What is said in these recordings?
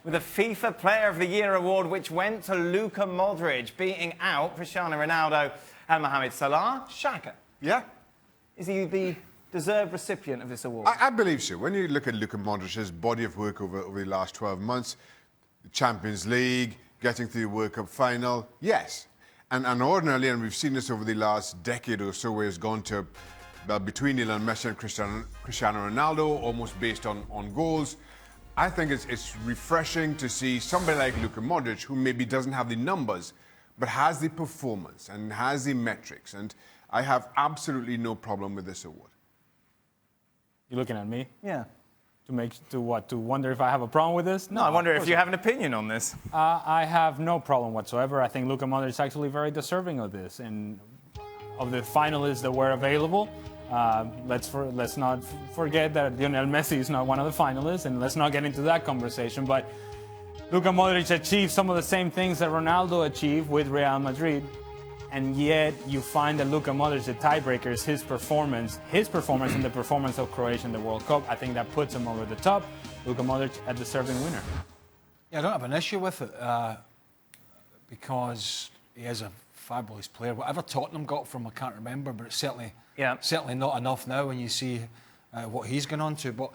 with the FIFA Player of the Year award, which went to Luka Modric, beating out Cristiano Ronaldo and Mohamed. Salah. Shaka. Yeah. Is he the deserved recipient of this award? I believe so. When you look at Luka Modric's body of work over the last 12 months, the Champions League, getting to the World Cup final, yes. And ordinarily, and we've seen this over the last decade or so, where it's gone to between Lionel Messi and Cristiano Ronaldo, almost based on goals. I think it's refreshing to see somebody like Luka Modric, who maybe doesn't have the numbers, but has the performance and has the metrics. And I have absolutely no problem with this award. You looking at me? Yeah. To wonder if I have a problem with this? No, I wonder if you have an opinion on this. I have no problem whatsoever. I think Luka Modric is actually very deserving of this. And of the finalists that were available, let's not forget that Lionel Messi is not one of the finalists, and let's not get into that conversation. But Luka Modric achieved some of the same things that Ronaldo achieved with Real Madrid. And yet you find that Luka Modric, the tiebreaker, is his performance and the performance of Croatia in the World Cup. I think that puts him over the top. Luka Modric, a deserving winner. Yeah, I don't have an issue with it because he is a fabulous player. Whatever Tottenham got from him, I can't remember, but it's certainly not enough now when you see what he's gone on to. But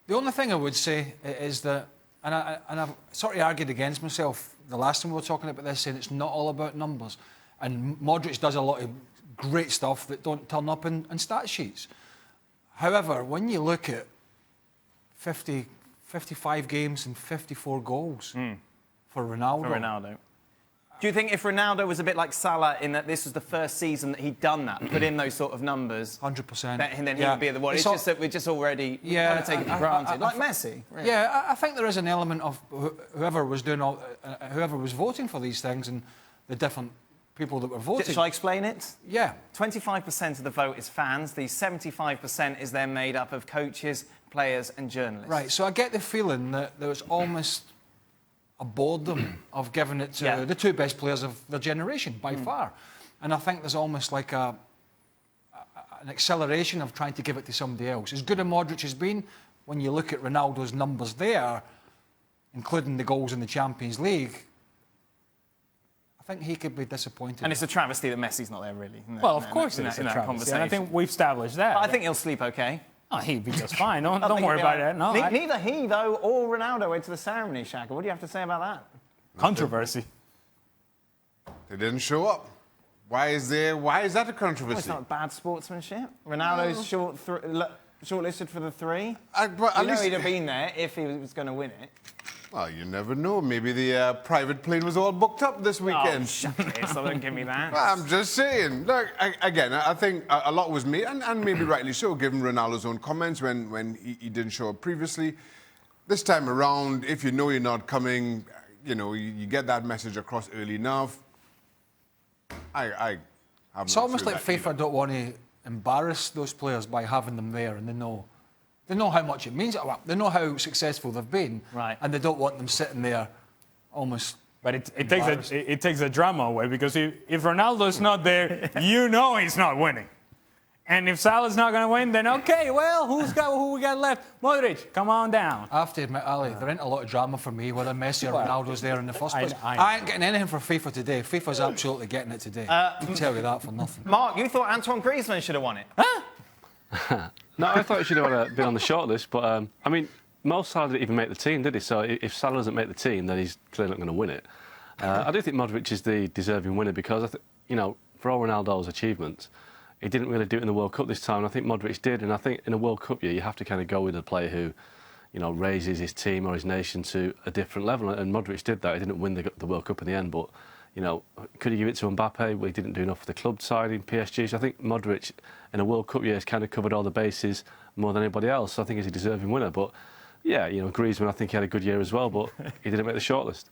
the only thing I would say is that, and I've sort of argued against myself the last time we were talking about this, saying it's not all about numbers. And Modric does a lot of great stuff that don't turn up in stat sheets. However, when you look at 55 games and 54 goals for Ronaldo. Do you think if Ronaldo was a bit like Salah in that this was the first season that he'd done that, put in those sort of numbers, 100%, and then he would be at the one? It's just that we're just already kind of taking it for granted, like Messi. Really. Yeah, I think there is an element of whoever was voting for these things and the different people that were voting. Shall I explain it? Yeah. 25% of the vote is fans. The 75% is then made up of coaches, players and journalists. Right, so I get the feeling that there was almost a boredom of giving it to the two best players of their generation, by far. And I think there's almost like an acceleration of trying to give it to somebody else. As good as Modric has been, when you look at Ronaldo's numbers there, including the goals in the Champions League, I think he could be disappointed. And it's a travesty that Messi's not there, really. Well, of course it's a travesty. And I think we've established that. But I think he'll sleep okay. Oh, he'd be just fine. Don't worry about it. No, neither he, though, or Ronaldo went to the ceremony, Shaka. What do you have to say about that? Controversy. They didn't show up. Why is that a controversy? Well, it's not bad sportsmanship. Ronaldo's shortlisted for the three. At least he'd have been there if he was going to win it. Well, you never know. Maybe the private plane was all booked up this weekend. Oh, shut it. So don't give me that. I'm just saying. Look, again, I think a lot was made, and maybe rightly so, given Ronaldo's own comments when he didn't show up previously. This time around, if you know you're not coming, you get that message across early enough. It's almost like FIFA don't want to embarrass those players by having them there, and they know how much it means. They know how successful they've been, right? And they don't want them sitting there almost. But it takes the drama away, because if Ronaldo's not there, he's not winning. And if Salah's not going to win, then okay, well, who we got left? Modric, come on down. I have to admit, Ali, there ain't a lot of drama for me whether Messi or Ronaldo's there in the first place. I ain't getting anything for FIFA today. FIFA's absolutely getting it today. I can tell you that for nothing. Mark, you thought Antoine Griezmann should have won it? Huh? No, I thought he should have been on the shortlist, but Mo Salah didn't even make the team, did he? So if Salah doesn't make the team, then he's clearly not going to win it. I do think Modric is the deserving winner because, for all Ronaldo's achievements, he didn't really do it in the World Cup this time. And I think Modric did, and I think in a World Cup year, you have to kind of go with a player who, raises his team or his nation to a different level. And Modric did that. He didn't win the World Cup in the end, but could he give it to Mbappe? Well, he didn't do enough for the club side in PSG. So I think Modric, in a World Cup year, has kind of covered all the bases more than anybody else. So I think he's a deserving winner. But, yeah, Griezmann, I think he had a good year as well, but he didn't make the shortlist.